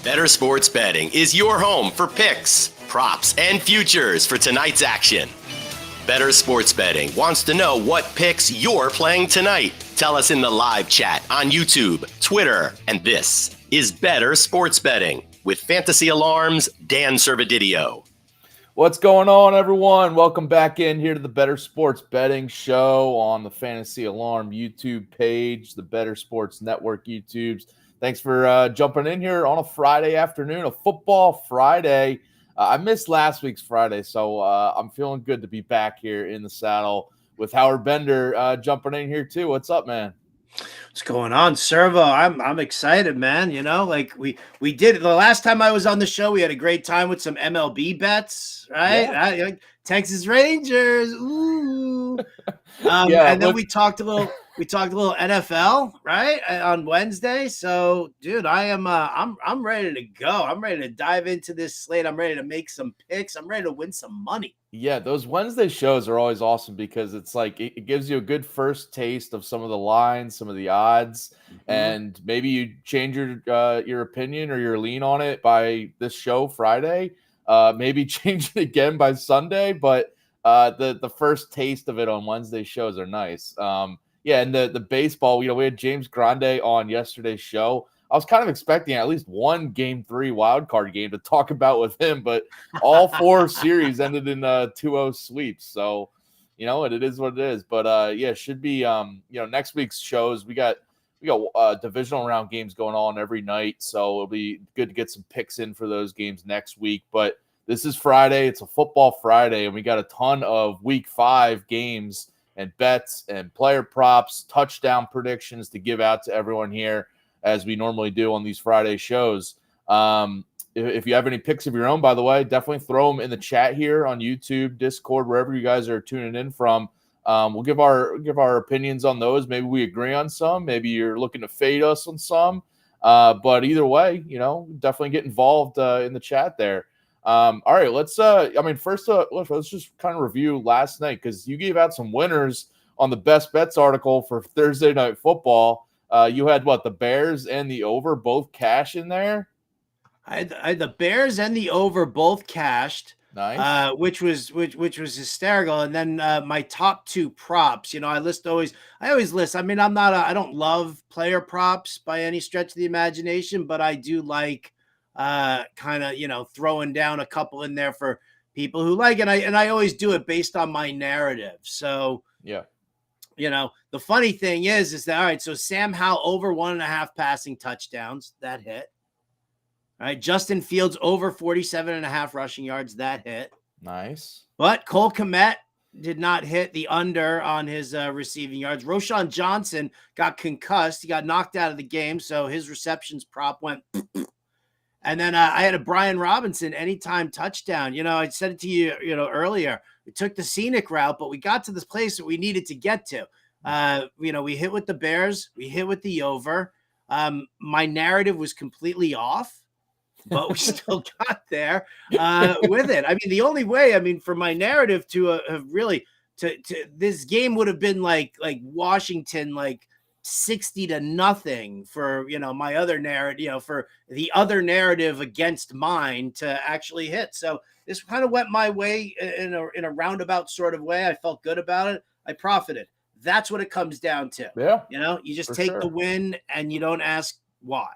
Bettor Sports Betting is your home for picks, props, and futures for tonight's action. Bettor Sports Betting wants to know what picks you're playing tonight. Tell us in the live chat on YouTube, Twitter, and this is Bettor Sports Betting with Fantasy Alarm's Dan Servodidio. What's going on, everyone? Welcome back in here to the Bettor Sports Betting Show on the Fantasy Alarm YouTube page, the Bettor Sports Network YouTubes. Thanks for jumping in here on a Friday afternoon, a football Friday. I missed last week's Friday, so I'm feeling good to be back here in the saddle with Howard Bender jumping in here too. What's up, man? What's going on, Servo? I'm excited, man. You know, like we did the last time I was on the show, we had a great time with some MLB bets, right? Yeah. Texas Rangers, ooh. And then we talked a little NFL, right, on Wednesday. So, dude, I'm ready to go. I'm ready to dive into this slate. I'm ready to make some picks. I'm ready to win some money. Yeah, those Wednesday shows are always awesome because it's like it gives you a good first taste of some of the lines, some of the odds, and maybe you change your opinion or your lean on it by this show Friday. Maybe change it again by Sunday, but the first taste of it on Wednesday shows are nice. Yeah, and the baseball, we had James Grande on yesterday's show. I was kind of expecting at least one Game 3 wild card game to talk about with him, but all four series ended in 2-0 sweeps. So, it is what it is. But yeah, it should be next week's shows. We got divisional round games going on every night, so it'll be good to get some picks in for those games next week. But this is Friday; it's a football Friday, and we got a ton of Week 5 games and bets and player props, touchdown predictions to give out to everyone here, as we normally do on these Friday shows. If you have any picks of your own, by the way, definitely throw them in the chat here on YouTube, Discord, wherever you guys are tuning in from. We'll give our opinions on those. Maybe we agree on some. Maybe you're looking to fade us on some. But either way, definitely get involved in the chat there. All right, let's just kind of review last night because you gave out some winners on the best bets article for Thursday Night Football. You had the Bears and the over both cash in there? I had the Bears and the over both cashed. Nice. Which was hysterical. And then my top two props, I always list. I mean, I don't love player props by any stretch of the imagination, but I do like throwing down a couple in there for people who like it. And I always do it based on my narrative. So yeah. The funny thing is that, all right, so Sam Howell over 1.5 passing touchdowns, that hit. All right, Justin Fields over 47.5 rushing yards, that hit. Nice. But Cole Kmet did not hit the under on his receiving yards. Roschon Johnson got concussed. He got knocked out of the game, so his receptions prop went. And then I had a Brian Robinson anytime touchdown. I said it to you, earlier. We took the scenic route, but we got to this place that we needed to get to. We hit with the Bears. We hit with the over. My narrative was completely off, but we still got there with it. I mean, the only way, for my narrative to have really to this game would have been like Washington, 60-0 for, my other narrative, for the other narrative against mine to actually hit. So this kind of went my way in a roundabout sort of way. I felt good about it. I profited. That's what it comes down to. Yeah. You just take the win and you don't ask why.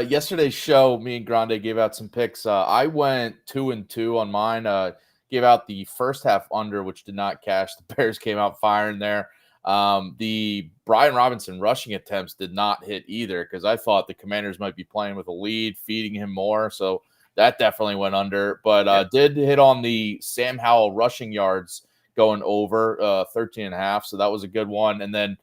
Yesterday's show, me and Grande gave out some picks. I went 2-2 on mine. Gave out the first half under, which did not cash. The Bears came out firing there. The Brian Robinson rushing attempts did not hit either because I thought the Commanders might be playing with a lead, feeding him more. So that definitely went under. But did hit on the Sam Howell rushing yards going over 13.5. So that was a good one. And then,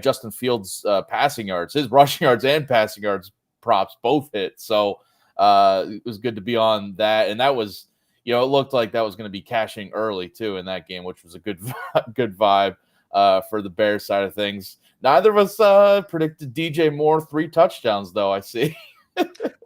Justin Fields passing yards, his rushing yards and passing yards props both hit. So it was good to be on that. And that was, it looked like that was going to be cashing early too in that game, which was a good vibe for the Bears side of things. Neither of us predicted DJ Moore 3 touchdowns, though, I see.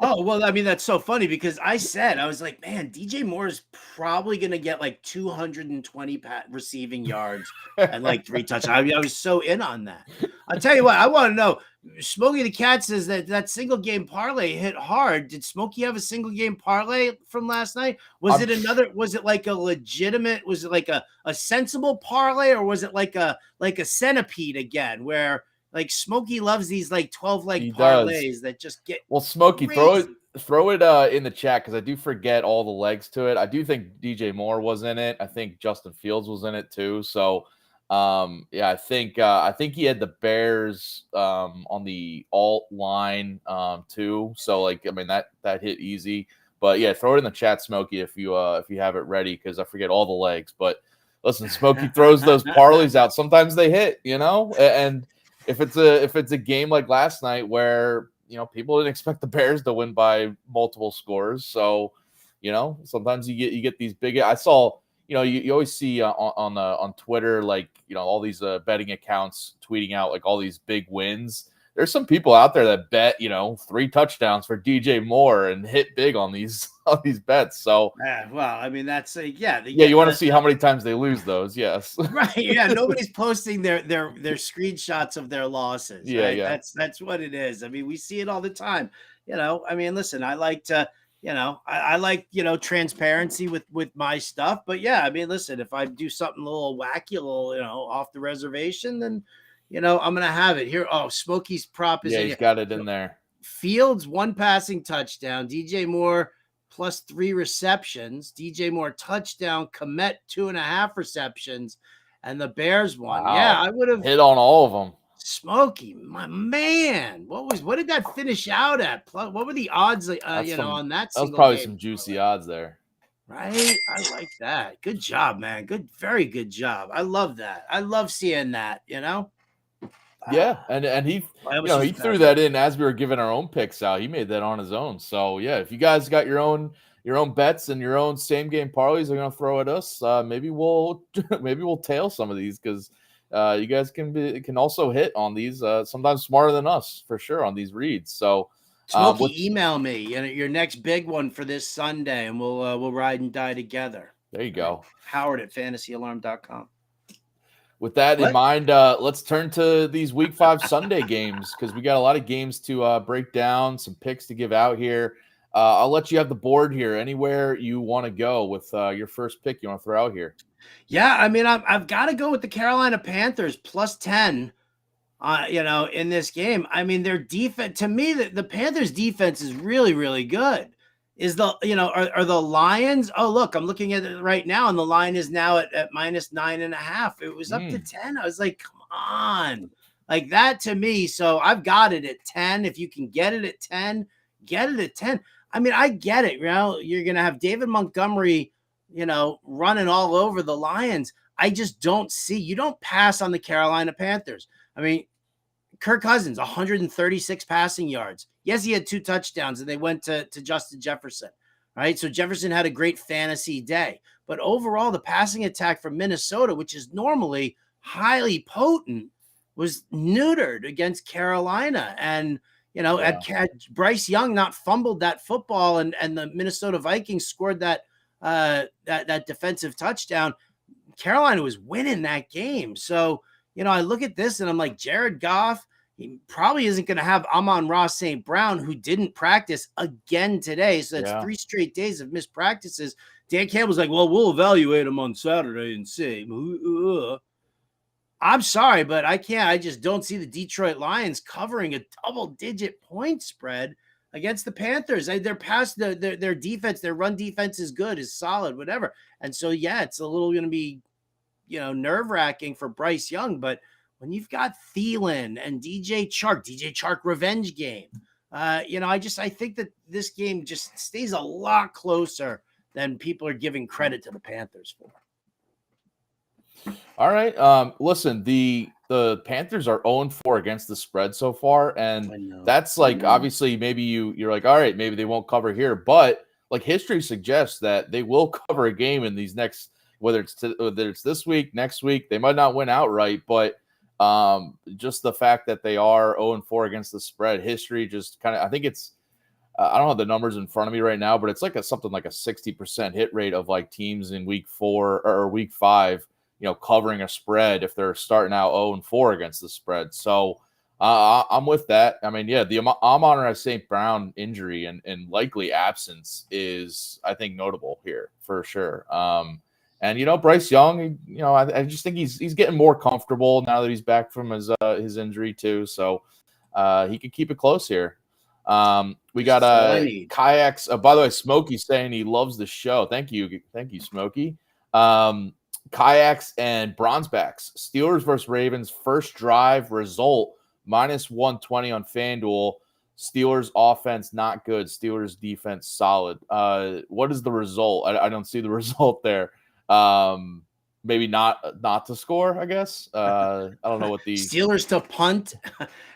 Oh, well, I mean, that's so funny because I was like, man, DJ Moore is probably going to get 220 receiving yards and 3 touchdowns. I was so in on that. I'll tell you what, I want to know, Smokey the Cat says that single game parlay hit hard. Did Smokey have a single game parlay from last night? Was it like a legitimate, was it like a sensible parlay, or was it like a centipede again, where like Smokey loves these like 12 leg parlays that just get Smokey, crazy. throw it in the chat, because I do forget all the legs to it. I do think DJ Moore was in it. I think Justin Fields was in it too. So I think he had the Bears on the alt line too. So like, I mean, that hit easy. But yeah, throw it in the chat, Smokey, if you have it ready, because I forget all the legs. But listen, Smokey throws those parlays out. Sometimes they hit, and if it's a game like last night where people didn't expect the Bears to win by multiple scores, so sometimes you get these big. I saw. You always see on Twitter, like, all these betting accounts tweeting out like all these big wins. There's some people out there that bet, 3 touchdowns for DJ Moore and hit big on these bets. So, well, I mean, that's you want to see how many times they lose those. Yes. Right. Yeah. Nobody's posting their screenshots of their losses. Yeah. Right? Yeah. That's what it is. I mean, we see it all the time. I mean, listen, I like to, I like, transparency with my stuff, but yeah, I mean, listen, if I do something a little wacky, a little, off the reservation, then, I'm going to have it here. Oh, Smokey's prop is he's got it in there. Fields, 1 passing touchdown, DJ Moore plus 3 receptions, DJ Moore touchdown, Komet 2.5 receptions, and the Bears won. Wow. Yeah, I would have hit on all of them. Smokey, my man, what did that finish out at? What were the odds, on that? That was probably some juicy odds there, right? I like that. Good job, man. Very good job. I love that. I love seeing that. Yeah, and he threw that in as we were giving our own picks out. He made that on his own. So yeah, if you guys got your own bets and your own same game parlays are gonna throw at us, maybe we'll tail some of these, because you guys can also hit on these, sometimes smarter than us for sure on these reads. So Smokey, email me your next big one for this Sunday, and we'll ride and die together. There you go. Howard at fantasyalarm.com. With that in mind, let's turn to these Week 5 Sunday games, because we got a lot of games to break down, some picks to give out here. I'll let you have the board here. Anywhere you want to go with your first pick you want to throw out here. Yeah, I mean, I've got to go with the Carolina Panthers plus 10, in this game. I mean, their defense, to me, the Panthers defense is really, really good. Is are the Lions? Oh, look, I'm looking at it right now, and the line is now at minus 9.5. It was up to 10. I was like, come on, like that to me. So I've got it at 10. If you can get it at 10, get it at 10. I mean, I get it. You're going to have David Montgomery, running all over the Lions. I just don't see, you don't pass on the Carolina Panthers. I mean, Kirk Cousins, 136 passing yards. Yes, he had 2 touchdowns, and they went to Justin Jefferson, right? So Jefferson had a great fantasy day. But overall, the passing attack from Minnesota, which is normally highly potent, was neutered against Carolina. And, had Bryce Young not fumbled that football and the Minnesota Vikings scored that defensive touchdown, Carolina was winning that game. So, I look at this and I'm like, Jared Goff, he probably isn't going to have Amon-Ra St. Brown, who didn't practice again today. So that's 3 straight days of missed practices. Dan Campbell's like, well, we'll evaluate him on Saturday and see. I'm sorry, but I can't. I just don't see the Detroit Lions covering a double-digit point spread against the Panthers. Their defense, their run defense is good, is solid, whatever. And so, yeah, it's a little going to be, nerve-wracking for Bryce Young, but when you've got Thielen and DJ Chark revenge game, I think that this game just stays a lot closer than people are giving credit to the Panthers for. All right. Listen, the Panthers are 0-4 against the spread so far, and that's like, obviously maybe you're like, all right, maybe they won't cover here, but like history suggests that they will cover a game in these next, whether it's this week, next week. They might not win outright, but just the fact that they are 0-4 against the spread, history just kind of, I think it's, I don't have the numbers in front of me right now, but it's like something like a 60% hit rate of like teams in week 4 or week 5, covering a spread if they're starting out 0-4 against the spread. So I'm with that. I mean, yeah, the Amon-Ra St. Brown injury and likely absence is, I think, notable here for sure. And Bryce Young, I just think he's getting more comfortable now that he's back from his injury too. So he could keep it close here. We got Kayaks. By the way, Smokey's saying he loves the show. Thank you, Smokey. Kayaks and Bronzebacks. Steelers versus Ravens. First drive result -120 on FanDuel. Steelers offense not good. Steelers defense solid. What is the result? I don't see the result there. Maybe not to score, I guess. I don't know what the Steelers to punt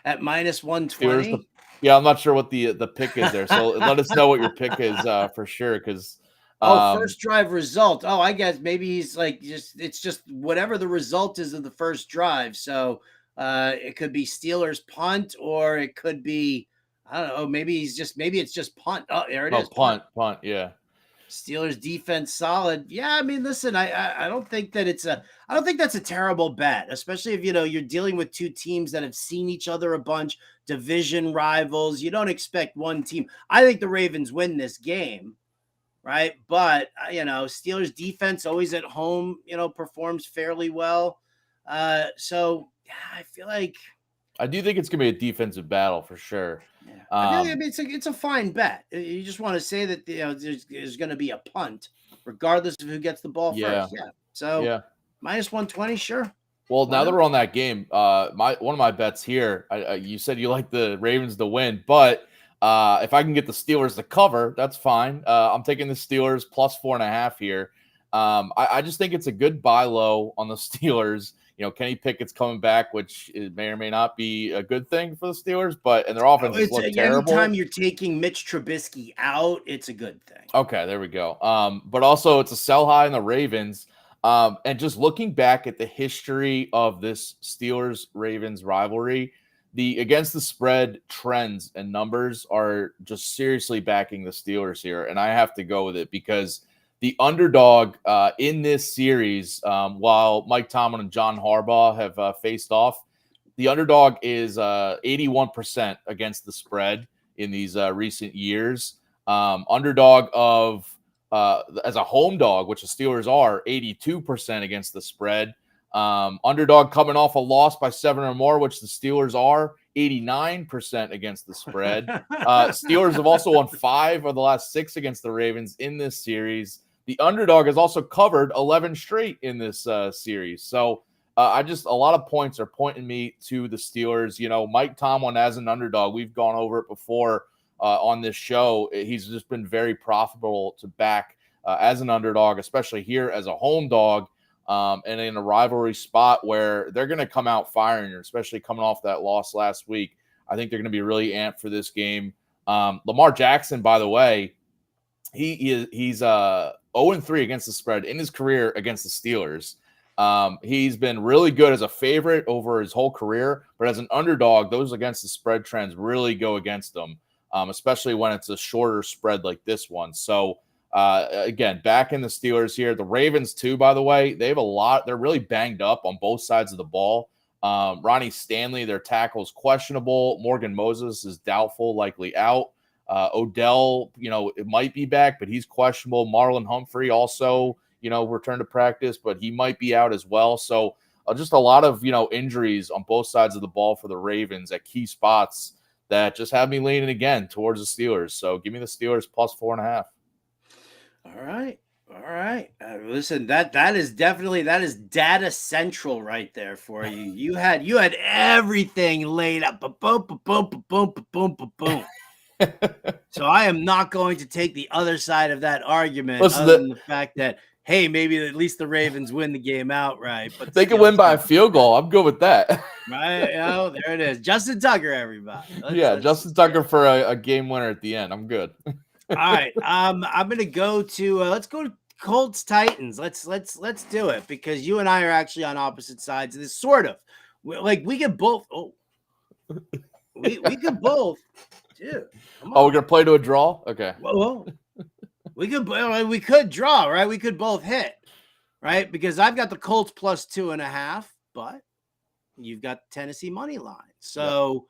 at -120. Yeah, I'm not sure what the pick is there. So let us know what your pick is for sure. Because first drive result. Oh, I guess maybe he's like it's just whatever the result is of the first drive. So it could be Steelers punt, or it could be, I don't know, maybe it's just punt. Oh, there it is. Punt, yeah. Steelers defense solid. Yeah, I mean, listen, I don't think that's a terrible bet, especially if you're dealing with two teams that have seen each other a bunch, division rivals. You don't expect one team. I think the Ravens win this game, right? But Steelers defense always at home, performs fairly well. So yeah, I feel like I do think it's gonna be a defensive battle for sure. Yeah. I mean, it's a fine bet. You just want to say that there's going to be a punt, regardless of who gets the ball first. Yeah. So -120, sure. Well, now that we're on that game, one of my bets here. You said you like the Ravens to win, but if I can get the Steelers to cover, that's fine. I'm taking the Steelers +4.5 here. I just think it's a good buy low on the Steelers. Kenny Pickett's coming back, which may or may not be a good thing for the Steelers, and their offense looks terrible. Anytime you're taking Mitch Trubisky out, it's a good thing. Okay, there we go. But also it's a sell high in the Ravens. And just looking back at the history of this Steelers-Ravens rivalry, the against the spread trends and numbers are just seriously backing the Steelers here. And I have to go with it because the underdog in this series, while Mike Tomlin and John Harbaugh have faced off, the underdog is 81% against the spread in these recent years. Underdog of as a home dog, which the Steelers are, 82% against the spread. Underdog coming off a loss by 7 or more, which the Steelers are, 89% against the spread. Steelers have also won 5 of the last 6 against the Ravens in this series. The underdog has also covered 11 straight in this series. So a lot of points are pointing me to the Steelers. Mike Tomlin as an underdog, we've gone over it before on this show. He's just been very profitable to back as an underdog, especially here as a home dog. And in a rivalry spot where they're going to come out firing, especially coming off that loss last week. I think they're going to be really amped for this game. Lamar Jackson, by the way, he's 0-3 against the spread in his career against the Steelers. He's been really good as a favorite over his whole career, but as an underdog, those against the spread trends really go against them, especially when it's a shorter spread like this one. So, again, back in the Steelers here. The Ravens, too, by the way, they have a lot. They're really banged up on both sides of the ball. Ronnie Stanley, their tackle, is questionable. Morgan Moses is doubtful, likely out. Odell, it might be back, but he's questionable. Marlon Humphrey also, returned to practice, but he might be out as well. So just a lot of, injuries on both sides of the ball for the Ravens at key spots that just have me leaning again towards the Steelers. So give me the Steelers +4.5. All right. Listen, that is data central right there for you. You had everything laid up. Boom. So I am not going to take the other side of that argument, other than the fact that, hey, maybe at least the Ravens win the game outright. But they can win by a field goal. I'm good with that. Right? There it is. Justin Tucker, everybody. Justin Tucker for a game winner at the end. I'm good. All right. I'm gonna go to let's go to Colts Titans. Let's do it, because you and I are actually on opposite sides of this, sort of. We could both. Oh, we could both. Dude, we're gonna play to a draw. Okay. Well, we could draw, right? We could both hit, right? Because I've got the Colts +2.5, but you've got Tennessee money line. So,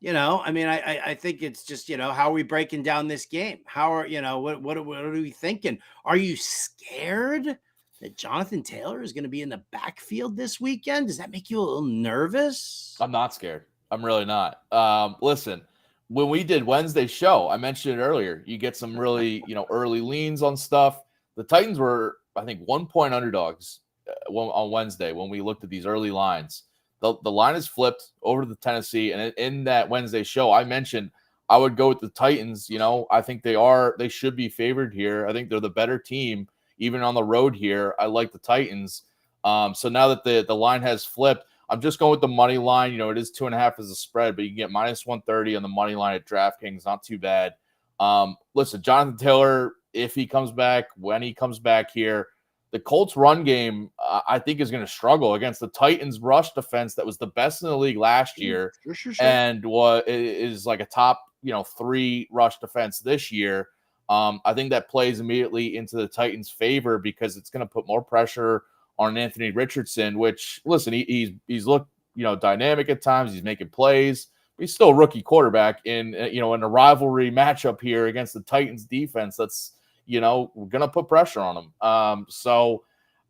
I think it's just, how are we breaking down this game? How are, what are we thinking? Are you scared that Jonathan Taylor is going to be in the backfield this weekend? Does that make you a little nervous? I'm not scared. I'm really not. Listen, when we did Wednesday's show, I mentioned it earlier, you get some really, early leans on stuff. The Titans were, I think, 1-point underdogs on Wednesday when we looked at these early lines. The line is flipped over to Tennessee, and in that Wednesday show, I mentioned I would go with the Titans. I think they should be favored here. I think they're the better team, even on the road here. I like the Titans. So now that the line has flipped, I'm just going with the money line. It is 2.5 as a spread, but you can get -130 on the money line at DraftKings. Not too bad. Listen, Jonathan Taylor, if he comes back, when he comes back here, the Colts run game, I think, is going to struggle against the Titans rush defense that was the best in the league last year. Sure. And what is like a top, 3 rush defense this year. I think that plays immediately into the Titans' favor because it's going to put more pressure on Anthony Richardson, which, listen, he's looked, dynamic at times. He's making plays. But he's still a rookie quarterback in a rivalry matchup here against the Titans defense. That's, we're going to put pressure on him.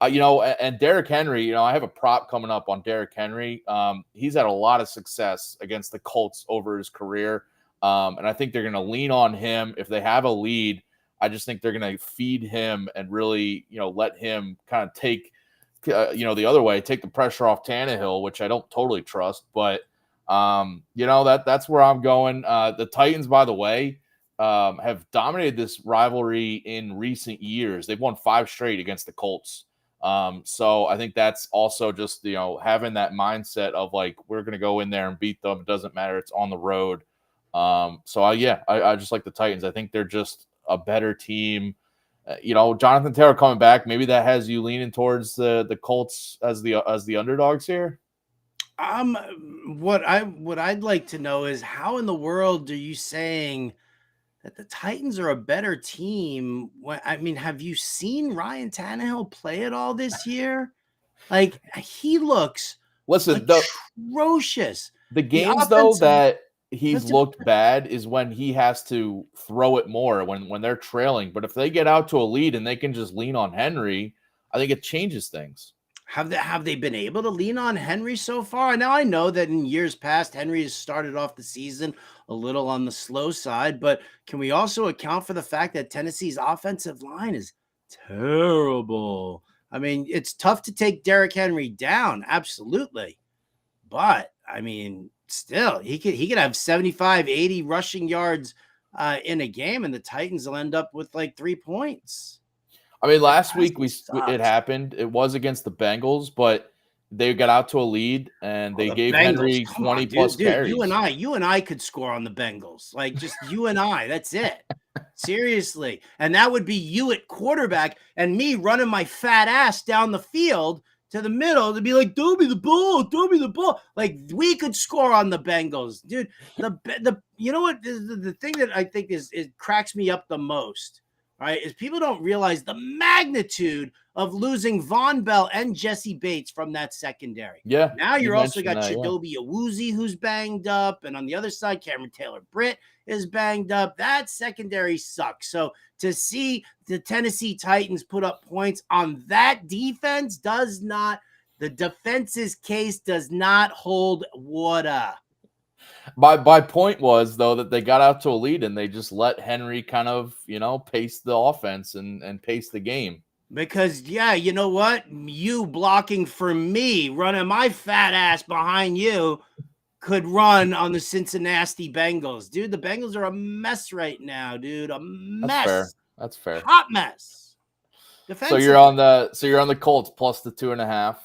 And Derrick Henry, I have a prop coming up on Derrick Henry. He's had a lot of success against the Colts over his career. And I think they're going to lean on him. If they have a lead, I just think they're going to feed him and really, let him kind of take, the other way, take the pressure off Tannehill, which I don't totally trust. But, that's where I'm going. The Titans, by the way, have dominated this rivalry in recent years. They've won 5 straight against the Colts. So I think that's also just, having that mindset of like, we're going to go in there and beat them. It doesn't matter. It's on the road. I just like the Titans. I think they're just a better team. Jonathan Taylor coming back, maybe that has you leaning towards the Colts as the underdogs here. What I'd like to know is how in the world are you saying that the Titans are a better team? Have you seen Ryan Tannehill play at all this year? Like, he looks atrocious. The games though that he's looked bad is when he has to throw it more when they're trailing. But if they get out to a lead and they can just lean on Henry, I think it changes things. Have they been able to lean on Henry so far? Now, I know that in years past, Henry has started off the season a little on the slow side, but can we also account for the fact that Tennessee's offensive line is terrible? It's tough to take Derrick Henry down, absolutely. But, still, he could have 75, 80 rushing yards in a game, and the Titans will end up with like 3 points. Last week it happened. It was against the Bengals, but they got out to a lead and they gave Bengals, Henry 20 plus carries. You and I could score on the Bengals. Like, just you and I. That's it. Seriously. And that would be you at quarterback and me running my fat ass down the field to the middle to be like, throw me the ball. Like, we could score on the Bengals, dude. You know what? The thing that I think it cracks me up the most. Right, is people don't realize the magnitude of losing Von Bell and Jesse Bates from that secondary. Yeah. Now you're also got Chidobe Awuzie, who's banged up, and on the other side, Cameron Taylor-Britt is banged up. That secondary sucks. So to see the Tennessee Titans put up points on that defense the defense's case does not hold water. My point was, though, that they got out to a lead and they just let Henry kind of, pace the offense and pace the game. Because, you know what? You blocking for me, running my fat ass behind you, could run on the Cincinnati Bengals. Dude, the Bengals are a mess right now, dude. A mess. That's fair. Hot mess. So you're on the Colts plus the 2.5,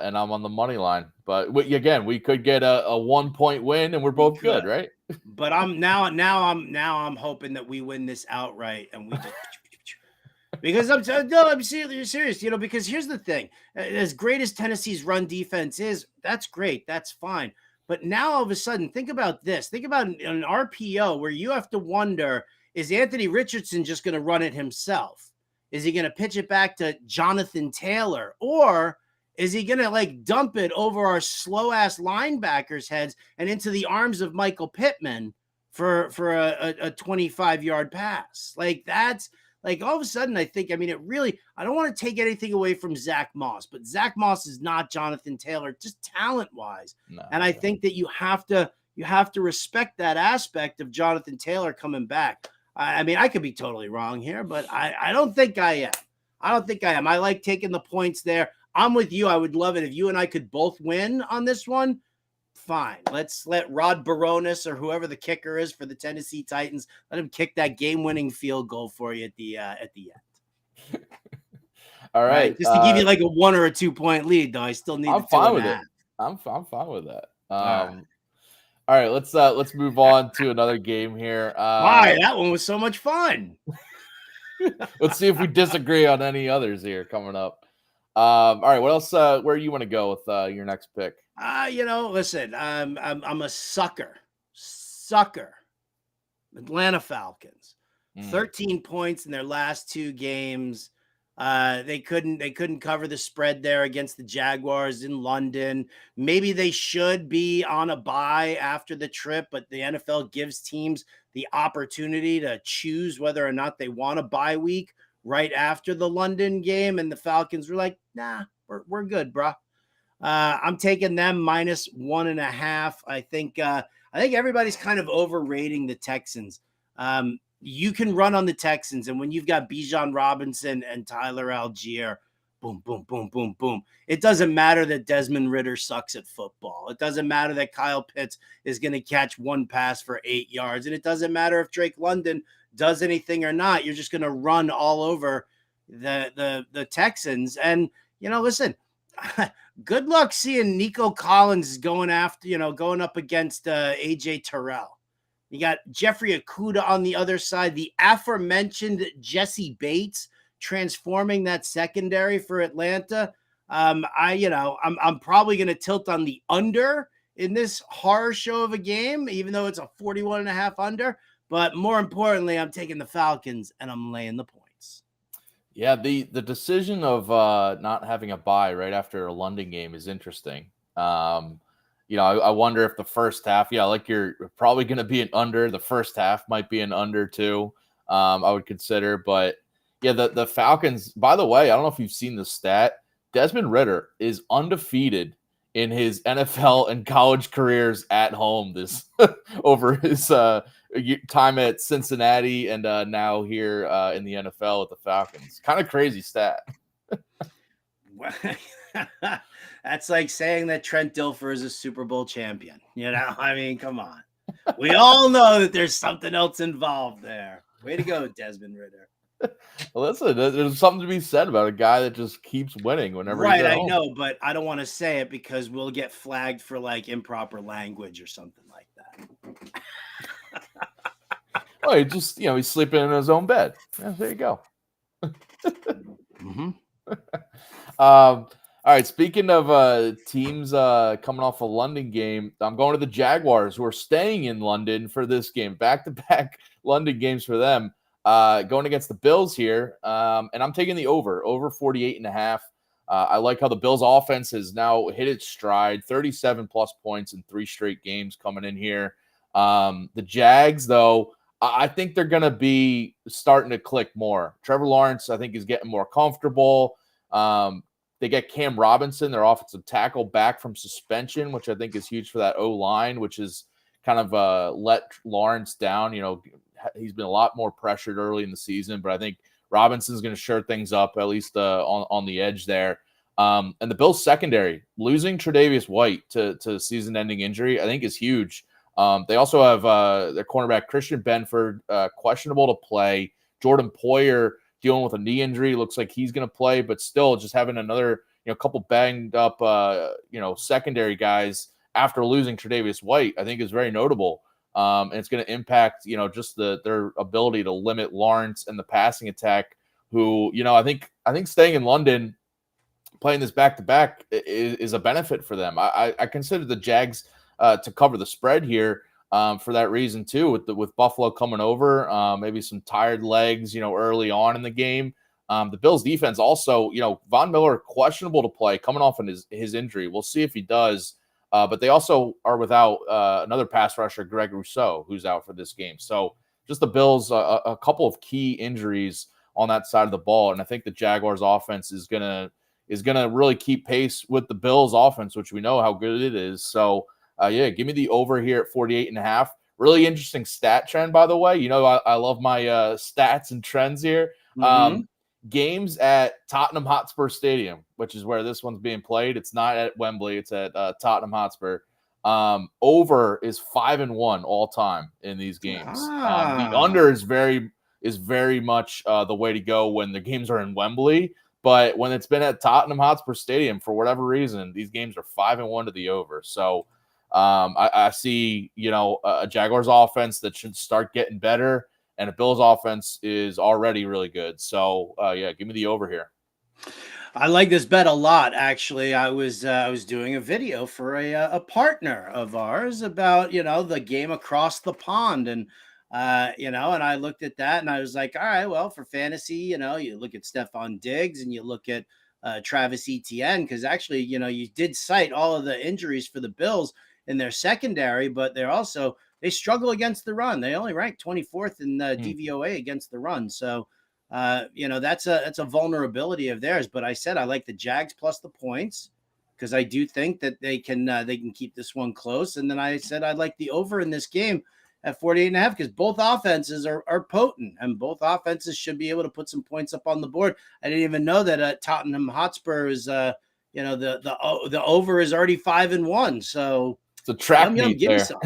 and I'm on the money line. But again, we could get a 1-point win, and we're both good, right? But I'm hoping that we win this outright, and we just because I'm serious. Because here's the thing: as great as Tennessee's run defense is, that's great, that's fine. But now all of a sudden, think about this. Think about an RPO where you have to wonder: is Anthony Richardson just going to run it himself? Is he going to pitch it back to Jonathan Taylor, or Is he going to like dump it over our slow ass linebackers' heads and into the arms of Michael Pittman for a 25-yard pass? Like that's like all of a sudden, I think, I mean, I don't want to take anything away from Zach Moss, but Zach Moss is not Jonathan Taylor, just talent wise. No, and I think that you have to respect that aspect of Jonathan Taylor coming back. I mean, I could be totally wrong here, but I don't think I am. I like taking the points there. I'm with you. I would love it if you and I could both win on this one. Fine. Let's let Rod Baronis or whoever the kicker is for the Tennessee Titans, let him kick that game-winning field goal for you at the end. All right. Just to give you like a 1 or a 2 point lead, though. I still need I'm the fine with it. I'm fine with that. All right. Let's move on to another game here. Why? That one was so much fun. Let's see if we disagree on any others here coming up. All right. What else? Where you want to go with your next pick? Listen, I'm a sucker. Atlanta Falcons, 13 points in their last 2 games. They couldn't cover the spread there against the Jaguars in London. Maybe they should be on a bye after the trip, but the NFL gives teams the opportunity to choose whether or not they want a bye week right after the London game. And the Falcons were like, nah, we're good, bro. I'm taking them -1.5. I think everybody's kind of overrating the Texans. You can run on the Texans, and when you've got Bijan Robinson and Tyler Algier, boom, boom, boom, boom, boom. It doesn't matter that Desmond Ridder sucks at football. It doesn't matter that Kyle Pitts is going to catch 1 pass for 8 yards, and it doesn't matter if Drake London does anything or not. You're just going to run all over the Texans. And listen. Good luck seeing Nico Collins going up against AJ Terrell. You got Jeffrey Okudah on the other side, the aforementioned Jesse Bates transforming that secondary for Atlanta. I'm probably going to tilt on the under in this horror show of a game, even though it's a 41.5 under. But more importantly, I'm taking the Falcons and I'm laying the points. Yeah, the decision of not having a bye right after a London game is interesting. I wonder if the first half, you're probably going to be an under. The first half might be an under too. I would consider, but yeah, the Falcons. By the way, I don't know if you've seen the stat. Desmond Ridder is undefeated in his NFL and college careers at home. This over his time at Cincinnati and now here in the NFL with the Falcons. Kind of crazy stat. That's like saying that Trent Dilfer is a Super Bowl champion. I mean, come on. We all know that there's something else involved there. Way to go, Desmond Ridder. Listen, there's something to be said about a guy that just keeps winning whenever he's at home. I know, but I don't want to say it because we'll get flagged for like improper language or something like that. Well, he's sleeping in his own bed. Yeah, there you go. Mm-hmm. All right. Speaking of teams coming off a London game, I'm going to the Jaguars, who are staying in London for this game. Back-to-back London games for them. Going against the Bills here, and I'm taking the over 48.5. I like how the Bills offense has now hit its stride, 37 plus points in 3 straight games coming in here. The Jags, though, I think they're going to be starting to click more. Trevor Lawrence, I think, is getting more comfortable. They get Cam Robinson, their offensive tackle, back from suspension, which I think is huge for that O-line, which is kind of let Lawrence down. He's been a lot more pressured early in the season, but I think Robinson's going to shore things up, at least on the edge there. And the Bills secondary, losing Tre'Davious White to season-ending injury, I think is huge. They also have their cornerback Christian Benford questionable to play. Jordan Poyer dealing with a knee injury. Looks like he's going to play, but still just having another couple banged up secondary guys after losing Tre'Davious White, I think is very notable. And it's going to impact, just their ability to limit Lawrence and the passing attack, who, I think staying in London, playing this back-to-back is a benefit for them. I consider the Jags to cover the spread here for that reason too, with Buffalo coming over, maybe some tired legs, early on in the game. The Bills defense also, Von Miller questionable to play coming off on his injury. We'll see if he does. But they also are without another pass rusher, Greg Rousseau, who's out for this game. So just the Bills, a couple of key injuries on that side of the ball. And I think the Jaguars offense is gonna really keep pace with the Bills offense, which we know how good it is. So give me the over here at 48.5. Really interesting stat trend, by the way. I love my stats and trends here. Mm-hmm. Games at Tottenham Hotspur Stadium, which is where this one's being played. It's not at Wembley. It's at Tottenham Hotspur. Over is 5-1 all time in these games. The under is very much the way to go when the games are in Wembley. But when it's been at Tottenham Hotspur Stadium, for whatever reason, these games are 5-1 to the over. So I see, a Jaguars offense that should start getting better, and a Bills offense is already really good. So give me the over here. I like this bet a lot. Actually, I was doing a video for a partner of ours about the game across the pond, and and I looked at that and I was like, all right, well, for fantasy, you look at Stephon Diggs and you look at Travis Etienne, because actually, you did cite all of the injuries for the Bills in their secondary, but they struggle against the run. They only rank 24th in DVOA against the run. So, that's a vulnerability of theirs. But I said I like the Jags plus the points because I do think that they can keep this one close. And then I said I'd like the over in this game at 48.5 because both offenses are potent and both offenses should be able to put some points up on the board. I didn't even know that Tottenham Hotspur is the over is already 5-1. So it's a trap meet give there. Me some.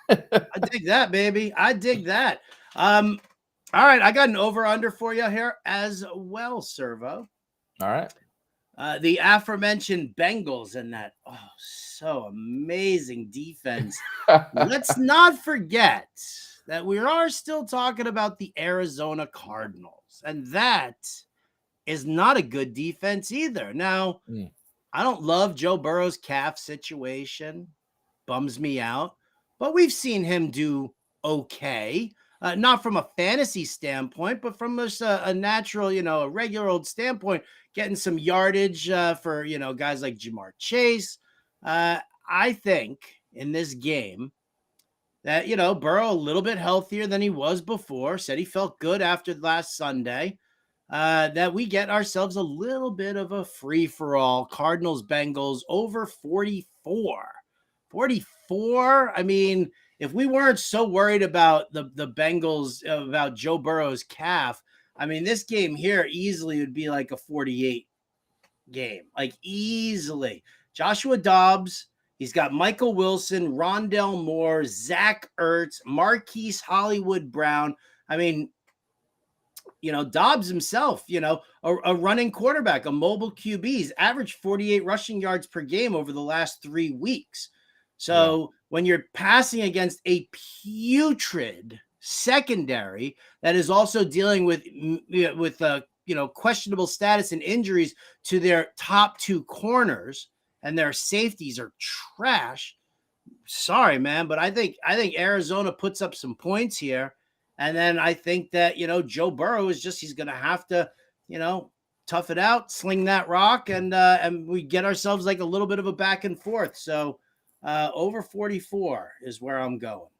I dig that, baby. I dig that. All right, I got an over-under for you here as well, Servo. All right. The aforementioned Bengals and that so amazing defense. Let's not forget that we are still talking about the Arizona Cardinals, and that is not a good defense either. Now, I don't love Joe Burrow's calf situation. Bums me out. But we've seen him do okay. Not from a fantasy standpoint, but from just a natural, a regular old standpoint, getting some yardage for, guys like Jamar Chase. I think in this game that, Burrow a little bit healthier than he was before, said he felt good after last Sunday, that we get ourselves a little bit of a free-for-all. Cardinals, Bengals over 44. 44? I mean, if we weren't so worried about the Bengals, about Joe Burrow's calf, I mean, this game here easily would be like a 48 game, like easily. Joshua Dobbs, he's got Michael Wilson, Rondell Moore, Zach Ertz, Marquise Hollywood Brown. I mean, Dobbs himself, a running quarterback, a mobile QB. He's averaged 48 rushing yards per game over the last 3 weeks. So when you're passing against a putrid secondary that is also dealing with questionable status and injuries to their top 2 corners, and their safeties are trash. Sorry, man, but I think Arizona puts up some points here, and then I think that Joe Burrow is he's going to have to tough it out, sling that rock, and we get ourselves like a little bit of a back and forth. So. Over 44 is where I'm going.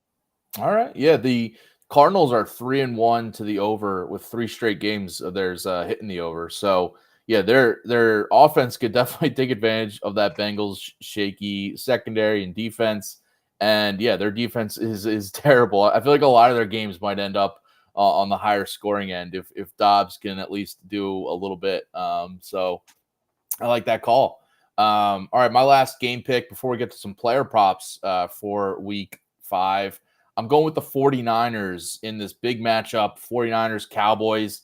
All right. Yeah, the Cardinals are 3-1 to the over with 3 straight games of theirs hitting the over. So, yeah, their offense could definitely take advantage of that Bengals shaky secondary and defense. And, yeah, their defense is terrible. I feel like a lot of their games might end up on the higher scoring end if Dobbs can at least do a little bit. So I like that call. All right, my last game pick before we get to some player props for week 5. I'm going with the 49ers in this big matchup, 49ers Cowboys.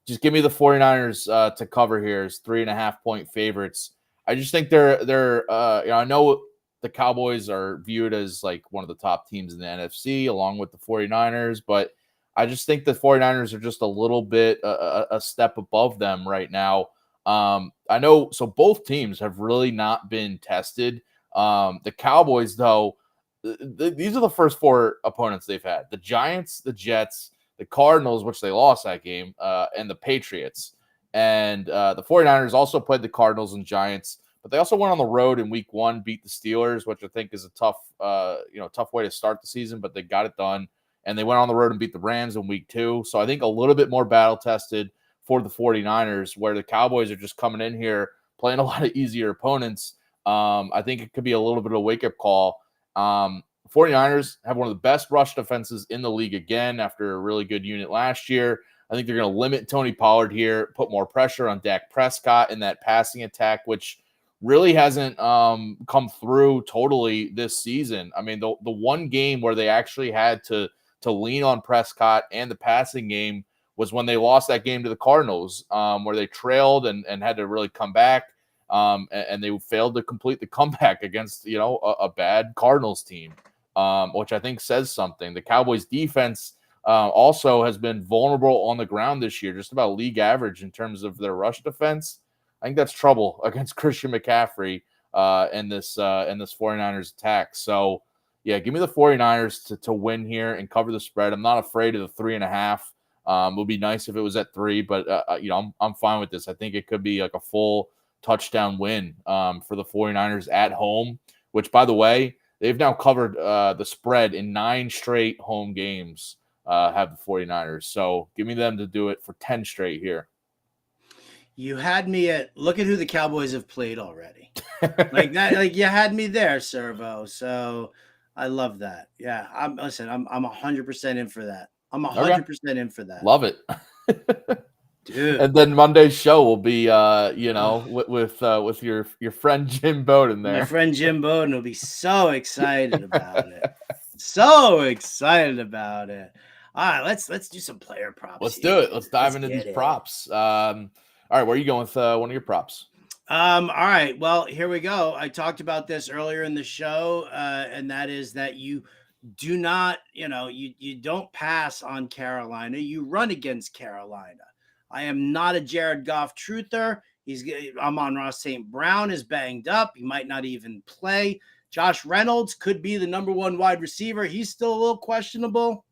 Just give me the 49ers to cover here as 3.5-point favorites. I just think they're I know the Cowboys are viewed as like one of the top teams in the NFC along with the 49ers, but I just think the 49ers are just a little bit a step above them right now. I know, so both teams have really not been tested. The Cowboys, though, these are the first 4 opponents they've had: the Giants, the Jets, the Cardinals, which they lost that game, and the Patriots. And the 49ers also played the Cardinals and Giants, but they also went on the road in week 1, beat the Steelers, which I think is a tough way to start the season, but they got it done. And they went on the road and beat the Rams in week 2. So I think a little bit more battle tested for the 49ers, where the Cowboys are just coming in here playing a lot of easier opponents. I think it could be a little bit of a wake-up call. 49ers have one of the best rush defenses in the league again after a really good unit last year. I think they're going to limit Tony Pollard here, put more pressure on Dak Prescott in that passing attack, which really hasn't come through totally this season. I mean, the one game where they actually had to lean on Prescott and the passing game was when they lost that game to the Cardinals, where they trailed and had to really come back. And they failed to complete the comeback against, a bad Cardinals team, which I think says something. The Cowboys defense also has been vulnerable on the ground this year, just about league average in terms of their rush defense. I think that's trouble against Christian McCaffrey in this 49ers attack. So, yeah, give me the 49ers to win here and cover the spread. I'm not afraid of the 3.5. It would be nice if it was at 3, but I'm fine with this. I think it could be like a full touchdown win for the 49ers at home, which, by the way, they've now covered the spread in 9 straight home games, have the 49ers. So give me them to do it for 10 straight here. You had me at look at who the Cowboys have played already. Like that, like you had me there, Servo. So I love that. Yeah. I'm 100% in for that. I'm 100% in for that. Love it. Dude. And then Monday's show will be with your friend Jim Bowden there. My friend Jim Bowden will be so excited about it. So excited about it. All right, let's do some player props. Let's do it. Let's dive into these props. All right, where are you going with one of your props? All right. Well, here we go. I talked about this earlier in the show, and that is that you do not, you don't pass on Carolina. You run against Carolina. I am not a Jared Goff truther. Amon-Ra St. Brown is banged up. He might not even play. Josh Reynolds could be the number 1 wide receiver. He's still a little questionable.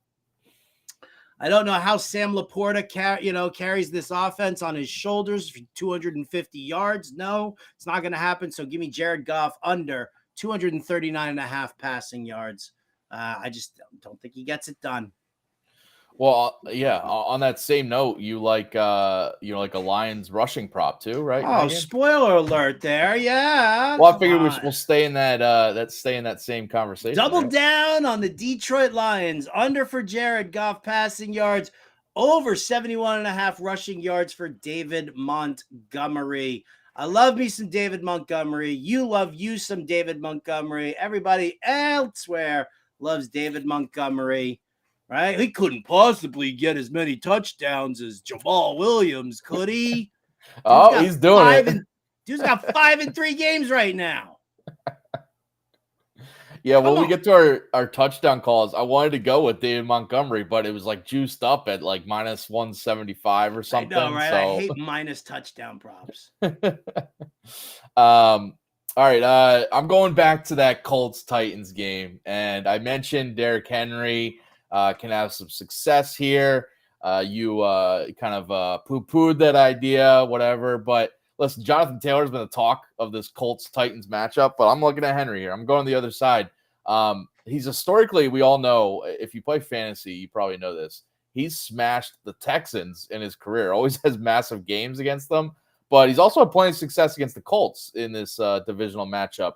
I don't know how Sam Laporta carries this offense on his shoulders for 250 yards. No, it's not going to happen. So give me Jared Goff under 239.5 passing yards. I just don't think he gets it done. Well, yeah. On that same note, you like a Lions rushing prop too, right? Oh, Megan? Spoiler alert there. Yeah. Well, I figured we'll stay in that same conversation. Double down on the Detroit Lions. Under for Jared Goff passing yards. Over 71.5 rushing yards for David Montgomery. I love me some David Montgomery. You love you some David Montgomery. Everybody elsewhere loves David Montgomery. Right? He couldn't possibly get as many touchdowns as Jamal Williams, could he? He's doing it. Dude's got 5 in 3 games right now. Yeah, when we get to our touchdown calls, I wanted to go with David Montgomery, but it was like juiced up at like minus 175 or something. I know, right? So. I hate minus touchdown props. All right, I'm going back to that Colts-Titans game, and I mentioned Derrick Henry can have some success here. You kind of poo-pooed that idea, whatever. But listen, Jonathan Taylor's been the talk of this Colts-Titans matchup, but I'm looking at Henry here. I'm going the other side. He's historically, we all know, if you play fantasy, you probably know this. He's smashed the Texans in his career. Always has massive games against them, but he's also had plenty of success against the Colts in this divisional matchup.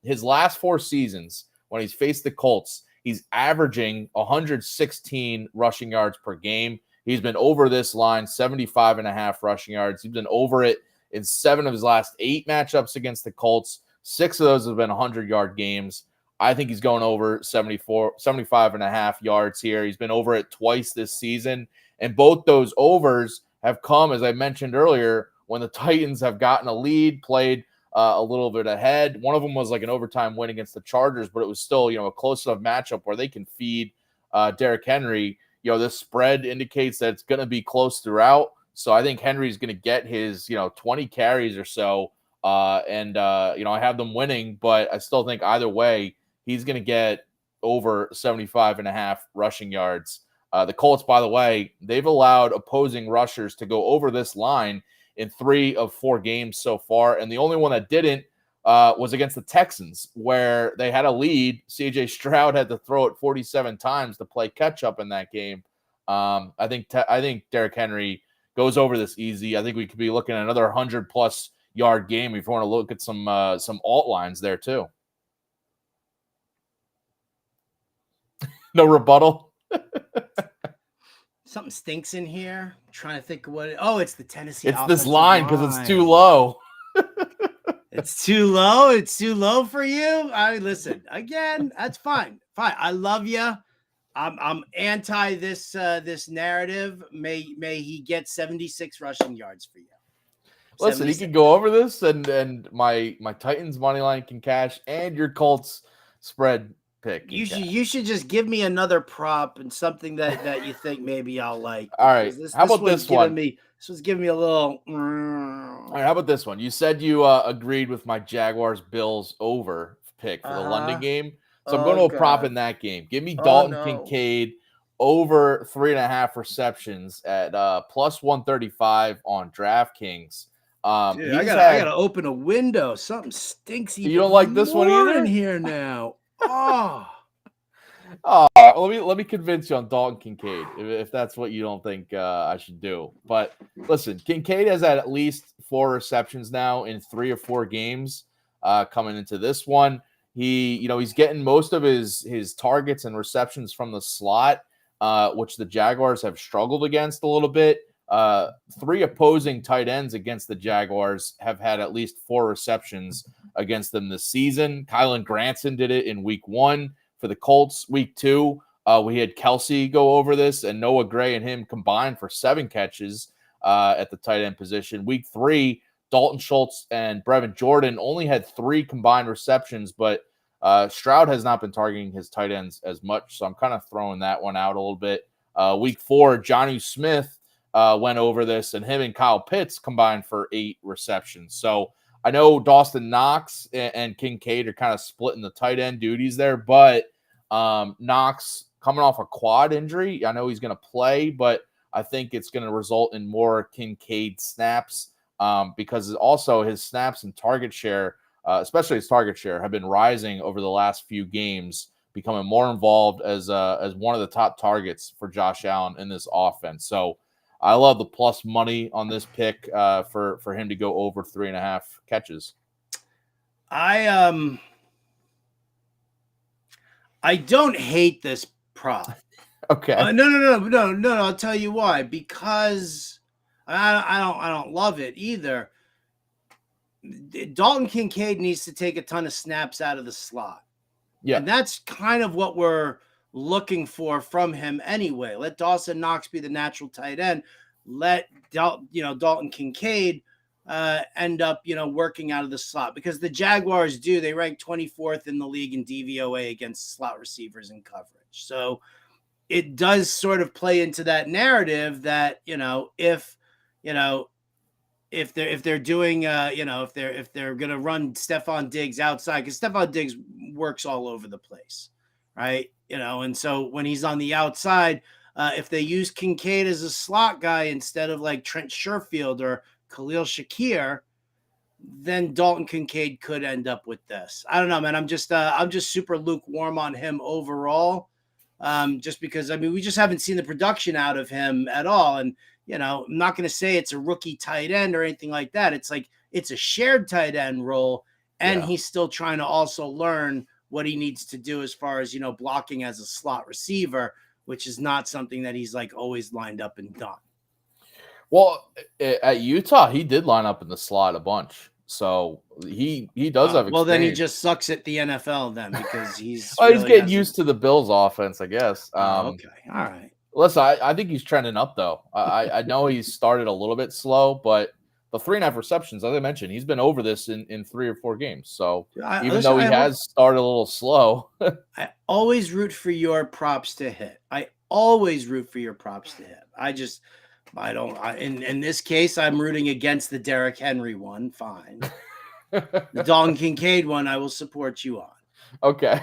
His last 4 seasons, when he's faced the Colts, he's averaging 116 rushing yards per game. He's been over this line, 75.5 rushing yards. He's been over it in 7 of his last 8 matchups against the Colts. 6 of those have been 100-yard games. I think he's going over 75.5 yards here. He's been over it twice this season. And both those overs have come, as I mentioned earlier, when the Titans have gotten a lead, played a little bit ahead. One of them was like an overtime win against the Chargers, but it was still, a close enough matchup where they can feed Derrick Henry. This spread indicates that it's going to be close throughout. So I think Henry's going to get his, 20 carries or so. I have them winning, but I still think either way, he's going to get over 75.5 rushing yards. The Colts, by the way, they've allowed opposing rushers to go over this line in 3 of 4 games so far. And the only one that didn't was against the Texans, where they had a lead. C.J. Stroud had to throw it 47 times to play catch up in that game. I think Derrick Henry goes over this easy. I think we could be looking at another 100+ yard game if you want to look at some alt lines there too. No rebuttal. Something stinks in here. I'm trying to think of what. It's the Tennessee. It's this line because it's too low. It's too low. It's too low for you. Listen again. That's fine. Fine. I love you. I'm anti this narrative. May he get 76 rushing yards for you. Listen, 76. He can go over this, and my Titans money line can cash, and your Colts spread pick. You should just give me another prop and something that you think maybe I'll like. All right. How about this one? This was giving me a little. All right. How about this one? You said you agreed with my Jaguars Bills over pick for the London game. So I'm going to a prop in that game. Give me Dalton Kincaid over 3.5 receptions at plus 135 on DraftKings. Dude, I gotta open a window. Something stinks. You don't like this one either? In here now. Oh, let me convince you on Dalton Kincaid if that's what you don't think I should do. But listen, Kincaid has had at least 4 receptions now in 3 or 4 games coming into this one. He's getting most of his targets and receptions from the slot, which the Jaguars have struggled against a little bit. 3 opposing tight ends against the Jaguars have had at least 4 receptions against them this season. Kylan Granson did it in week 1 for the Colts. Week 2, we had Kelsey go over this, and Noah Gray and him combined for 7 catches at the tight end position. Week 3, Dalton Schultz and Brevin Jordan only had 3 combined receptions, but Stroud has not been targeting his tight ends as much, so I'm kind of throwing that one out a little bit. Week 4, Jonnu Smith went over this, and him and Kyle Pitts combined for 8 receptions. So I know Dawson Knox and Kincaid are kind of splitting the tight end duties there, but Knox coming off a quad injury, I know he's going to play, but I think it's going to result in more Kincaid snaps because also his snaps and target share, especially his target share, have been rising over the last few games, becoming more involved as one of the top targets for Josh Allen in this offense. So I love the plus money on this pick for him to go over 3.5 catches. I don't hate this prop. Okay. No. I'll tell you why. Because I don't love it either. Dalton Kincaid needs to take a ton of snaps out of the slot. Yeah. And that's kind of what we're looking for from him anyway. Let Dawson Knox be the natural tight end. Let Dalton Kincaid end up working out of the slot, because the Jaguars they rank 24th in the league in DVOA against slot receivers in coverage. So it does sort of play into that narrative that if they're doing if they're going to run Stephon Diggs outside, because Stephon Diggs works all over the place, right? And so when he's on the outside, if they use Kincaid as a slot guy instead of like Trent Sherfield or Khalil Shakir, then Dalton Kincaid could end up with this. I don't know, man. I'm just super lukewarm on him overall, just because we just haven't seen the production out of him at all. And I'm not going to say it's a rookie tight end or anything like that. It's like it's a shared tight end role, and he's still trying to also learn what he needs to do as far as blocking as a slot receiver, which is not something that he's like always lined up and done. Well, at Utah, he did line up in the slot a bunch. So he does have experience. Well, then he just sucks at the NFL then, because he's he's getting used to the Bills offense, I guess. Okay. All right. Listen, I think he's trending up, though. I know he started a little bit slow, but the 3.5 receptions, as I mentioned, he's been over this in 3 or 4 games. So even though he has started a little slow. I always root for your props to hit. In this case, I'm rooting against the Derrick Henry one. Fine. The Dalton Kincaid one, I will support you on. Okay.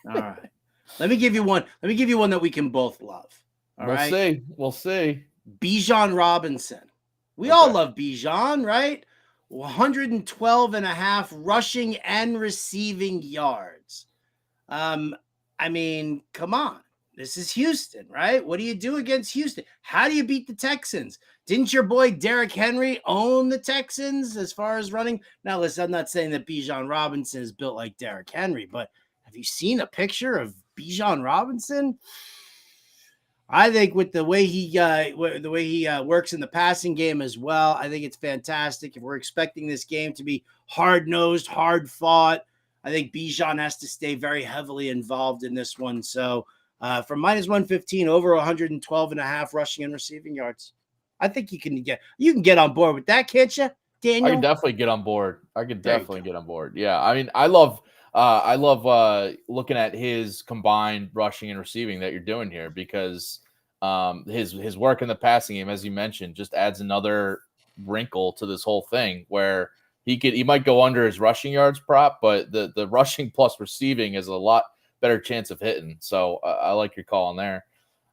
All right. Let me give you one that we can both love. All We'll right. see. We'll see. Bijan Robinson. We all love Bijan, right? 112 and a half rushing and receiving yards. I mean, come on. This is Houston, right? What do you do against Houston? How do you beat the Texans? Didn't your boy Derrick Henry own the Texans as far as running? Now, listen, I'm not saying that Bijan Robinson is built like Derrick Henry, but have you seen a picture of Bijan Robinson? I think with the way he works in the passing game as well, I think it's fantastic. If we're expecting this game to be hard nosed, hard fought, I think Bijan has to stay very heavily involved in this one. So from minus 115 over 112 and a half rushing and receiving yards, I think you can get on board with that, can't you, Daniel? I can definitely get on board. Get on board. Yeah, I mean, I love looking at his combined rushing and receiving that you're doing here because his work in the passing game, as you mentioned, just adds another wrinkle to this whole thing where he might go under his rushing yards prop, but the rushing plus receiving is a lot better chance of hitting. So I like your call on there.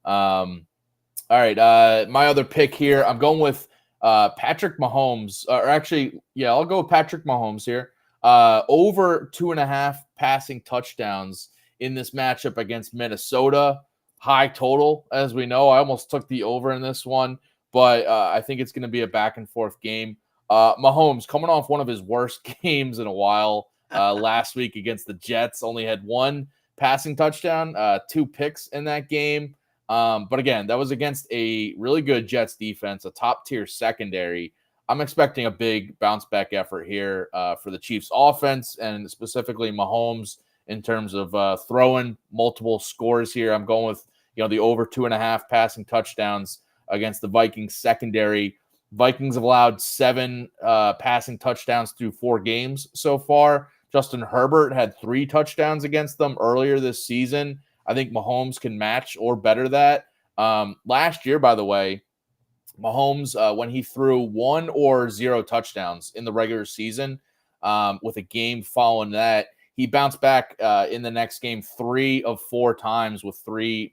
All right, my other pick here, I'm going with Patrick Mahomes, or actually, yeah, I'll go with Patrick Mahomes here. Over 2.5 passing touchdowns in this matchup against Minnesota. High total, as we know. I almost took the over in this one, but I think it's going to be a back and forth game. Mahomes coming off one of his worst games in a while last week against the Jets, only had one passing touchdown, 2 picks in that game. But again, that was against a really good Jets defense, a top tier secondary. I'm expecting a big bounce back effort here for the Chiefs offense and specifically Mahomes in terms of throwing multiple scores here. I'm going with, the over 2.5 passing touchdowns against the Vikings secondary. Vikings have allowed 7 passing touchdowns through 4 games so far. Justin Herbert had 3 touchdowns against them earlier this season. I think Mahomes can match or better that. Last year, by the way, Mahomes, when he threw 1 or 0 touchdowns in the regular season, with a game following that, he bounced back in the next game 3 of 4 times with 3+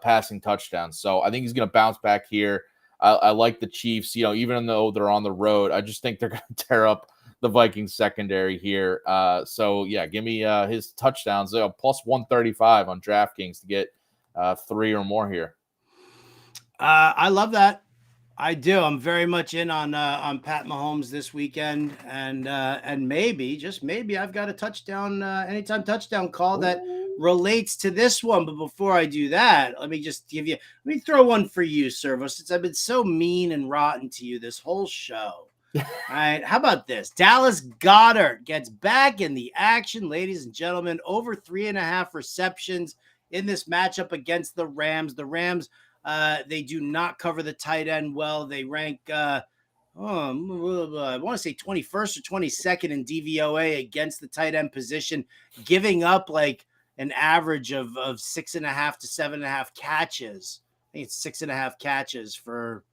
passing touchdowns. So I think he's going to bounce back here. I like the Chiefs, even though they're on the road. I just think they're going to tear up the Vikings secondary here. So yeah, give me his touchdowns, plus 135 on DraftKings to get 3 or more here. I love that. I do. I'm very much in on Pat Mahomes this weekend, and maybe, just maybe, I've got a touchdown, anytime touchdown call that relates to this one. But before I do that, let me throw one for you, Servo, since I've been so mean and rotten to you this whole show. All right, how about this? Dallas Goedert gets back in the action, ladies and gentlemen. Over 3.5 receptions in this matchup against the Rams. The Rams, they do not cover the tight end well. They rank, I want to say 21st or 22nd in DVOA against the tight end position, giving up like an average of 6.5 to 7.5 catches. I think it's 6.5 catches for,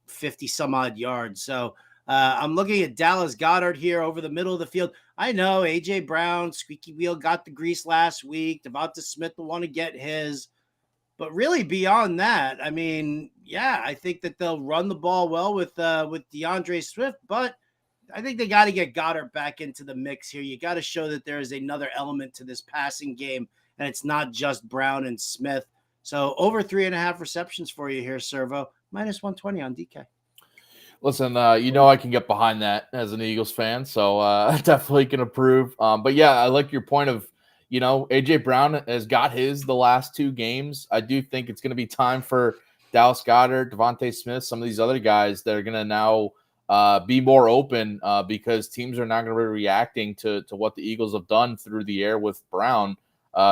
50 some odd yards. So I'm looking at Dallas Goedert here over the middle of the field. I know AJ Brown, squeaky wheel, got the grease last week. Devonta Smith will want to get his. But really beyond that, I mean, yeah, I think that they'll run the ball well with DeAndre Swift, but I think they got to get Goddard back into the mix here. You got to show that there is another element to this passing game, and it's not just Brown and Smith. So over 3.5 receptions for you here, Servo. Minus 120 on DK. Listen, I can get behind that as an Eagles fan, so definitely can approve. But yeah, I like your point of, AJ Brown has got the last 2 games. I do think it's going to be time for Dallas Goedert, Devonta Smith, some of these other guys that are going to now be more open because teams are not going to be reacting to what the Eagles have done through the air with Brown,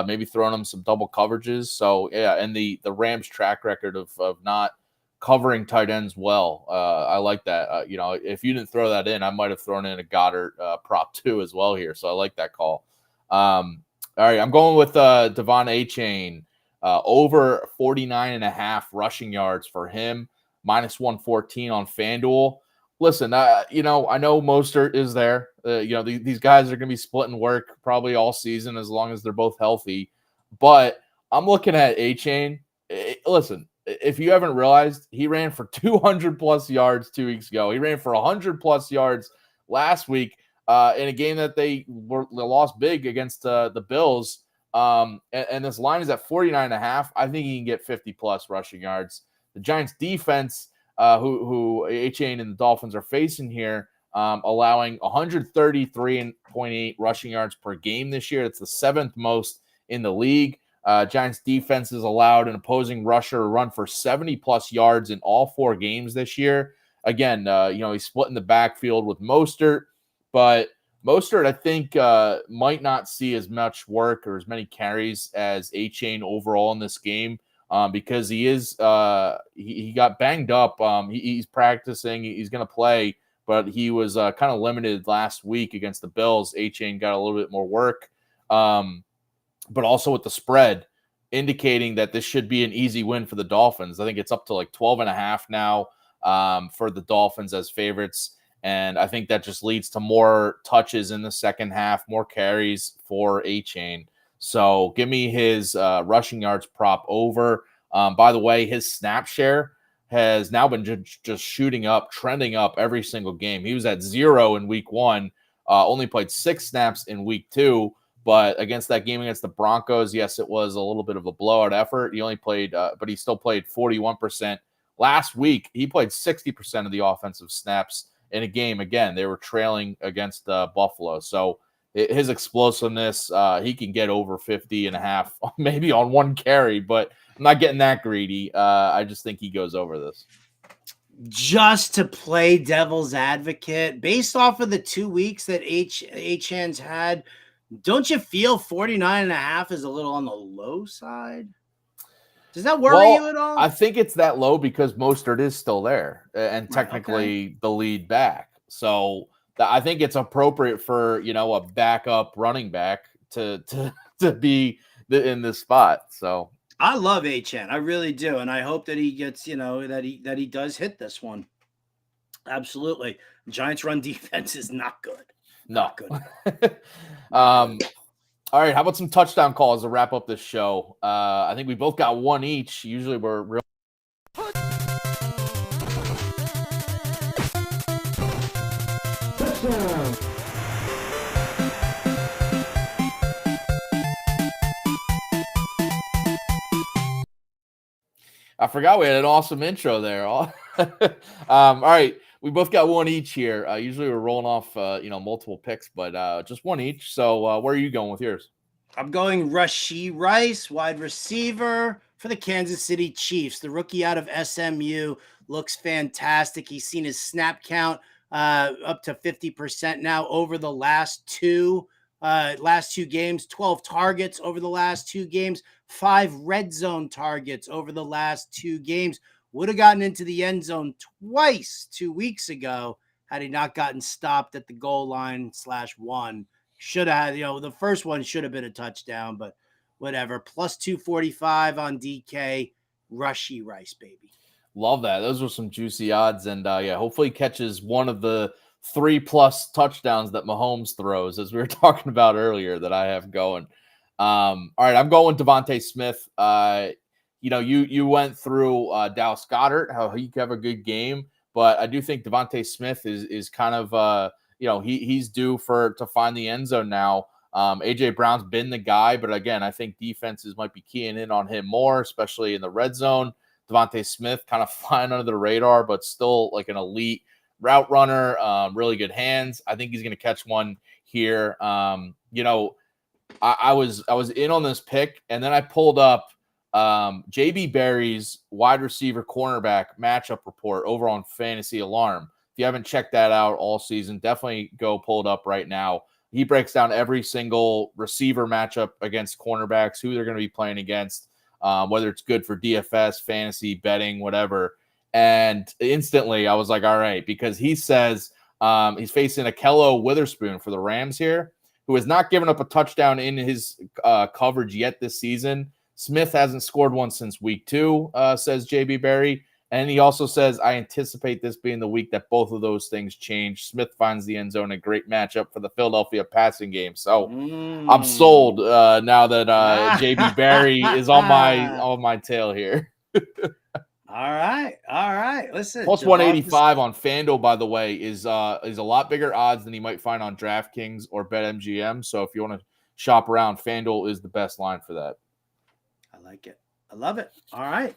maybe throwing them some double coverages. So yeah, and the Rams track record of not covering tight ends well. I like that. If you didn't throw that in, I might have thrown in a Goddard prop too as well here. So I like that call. All right, I'm going with Devon Achane, over 49.5 rushing yards for him, minus 114 on FanDuel. Listen, I know Mostert is there. These guys are going to be splitting work probably all season as long as they're both healthy. But I'm looking at Achane. listen, if you haven't realized, he ran for 200 plus yards 2 weeks ago. He ran for 100 plus yards last week in a game that they lost big against the Bills. And this line is at 49.5. I think he can get 50 plus rushing yards. The Giants defense, who Achane and the Dolphins are facing here, allowing 133.8 rushing yards per game this year. It's the 7th most in the league. Giants defense has allowed an opposing rusher to run for 70 plus yards in all 4 games this year. Again, he's splitting the backfield with Mostert, but Mostert, I think, might not see as much work or as many carries as Achane overall in this game because he is he got banged up. He's practicing. He's going to play, but he was kind of limited last week against the Bills. Achane got a little bit more work, but also with the spread, indicating that this should be an easy win for the Dolphins. I think it's up to like 12.5 now for the Dolphins as favorites. And I think that just leads to more touches in the second half, more carries for Achane. So give me his rushing yards prop over. By the way, his snap share has now been just shooting up, trending up every single game. He was at 0 in week 1, only played 6 snaps in week 2. But against that game against the Broncos, yes, it was a little bit of a blowout effort. He only played, but he still played 41%. Last week, he played 60% of the offensive snaps in a game. Again, they were trailing against Buffalo. So his explosiveness, he can get over 50.5, maybe on one carry, but I'm not getting that greedy. I just think he goes over this. Just to play devil's advocate, based off of the 2 weeks that Achane's had, don't you feel 49.5 is a little on the low side? Does that worry you at all? I think it's that low because Mostert is still there and technically the lead back. So I think it's appropriate for, a backup running back to be in this spot. So I love Achane. I really do. And I hope that he gets, that he does hit this one. Absolutely. Giants run defense is not good. Not good. All right, how about some touchdown calls to wrap up this show? I think we both got one each. Usually we're real. Touchdown. I forgot we had an awesome intro there. All right. We both got one each here. Usually we're rolling off, multiple picks, but just one each. So where are you going with yours? I'm going Rashee Rice, wide receiver for the Kansas City Chiefs. The rookie out of SMU looks fantastic. He's seen his snap count up to 50% now over the last two games. 12 targets over the last 2 games. 5 red zone targets over the last 2 games. Would have gotten into the end zone twice 2 weeks ago had he not gotten stopped at the goal line /1. Should have had, the first one should have been a touchdown, but whatever. Plus 245 on DK. Rashee Rice, baby. Love that. Those were some juicy odds. And hopefully catches one of the 3+ touchdowns that Mahomes throws, as we were talking about earlier, that I have going. All right, I'm going Devontae Smith. You went through Dallas Goedert, how he could have a good game, but I do think Devontae Smith is kind of he's due to find the end zone now. AJ Brown's been the guy, but again, I think defenses might be keying in on him more, especially in the red zone. Devontae Smith kind of flying under the radar, but still like an elite route runner, really good hands. I think he's going to catch one here. I was in on this pick, and then I pulled up JB Berry's wide receiver cornerback matchup report over on Fantasy Alarm. If you haven't checked that out all season, definitely go pull it up right now. He breaks down every single receiver matchup against cornerbacks, who they're going to be playing against, whether it's good for DFS, fantasy, betting, whatever. And instantly I was like, all right, because he says he's facing Akello Witherspoon for the Rams here, who has not given up a touchdown in his coverage yet this season. Smith hasn't scored one since week 2, says JB Berry. And he also says, I anticipate this being the week that both of those things change. Smith finds the end zone, a great matchup for the Philadelphia passing game. So I'm sold now that JB Berry is on my tail here. All right. Listen, Plus 185 on FanDuel, by the way, is a lot bigger odds than you might find on DraftKings or BetMGM. So if you want to shop around, FanDuel is the best line for that. I like it. I love it. All right.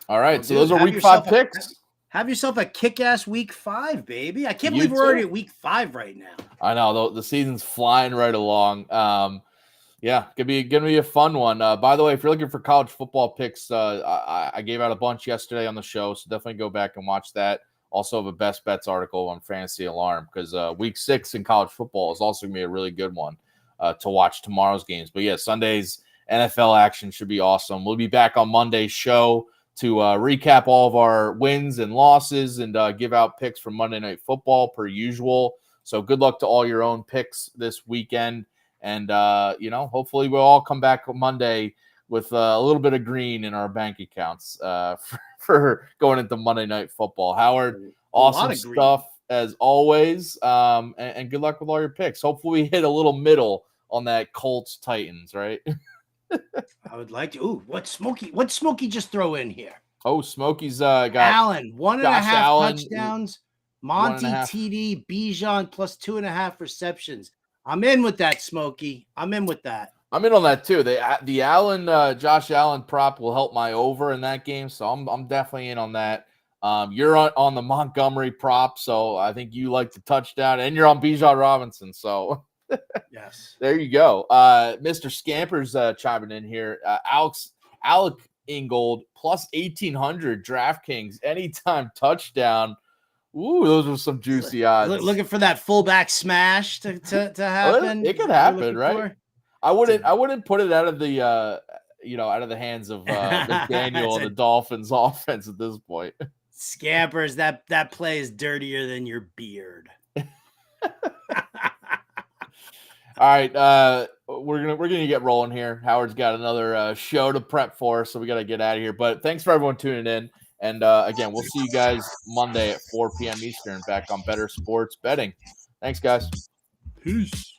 Well, so those are week 5 picks. Have yourself a kick-ass week 5, baby. I can't believe we're already at week 5 right now. I know. The season's flying right along. Yeah, gonna be a fun one. By the way, if you're looking for college football picks, I gave out a bunch yesterday on the show, so definitely go back and watch that. Also have a best bets article on Fantasy Alarm because week 6 in college football is also gonna be a really good one to watch tomorrow's games. But yeah, Sunday's NFL action should be awesome. We'll be back on Monday's show to recap all of our wins and losses and give out picks for Monday Night Football per usual. So good luck to all your own picks this weekend. And, hopefully we'll all come back on Monday with a little bit of green in our bank accounts for going into Monday Night Football. Howard, awesome stuff as always. And good luck with all your picks. Hopefully we hit a little middle on that Colts Titans, right? I would like to. Ooh, what's Smokey just throw in here? Oh, Smokey's got Allen, 1.5 Allen, touchdowns. Monty, TD, Bijan plus 2.5 receptions. I'm in with that, Smokey. I'm in with that. I'm in on that too. The Allen, Josh Allen prop will help my over in that game, so I'm definitely in on that. You're on the Montgomery prop, so I think you like the touchdown, and you're on Bijan Robinson, so yes, there you go. Mr. Scamper's chiming in here. Alec Ingold plus 1,800 DraftKings anytime touchdown. Ooh, those are some juicy odds. Looking for that fullback smash to happen. It could happen, right? For? I wouldn't put it out of the out of the hands of McDaniel and the Dolphins offense at this point. Scampers, that play is dirtier than your beard. All right, we're gonna get rolling here. Howard's got another show to prep for, so we got to get out of here. But thanks for everyone tuning in. And again, we'll see you guys Monday at 4 p.m. Eastern back on Bettor Sports Betting. Thanks, guys. Peace.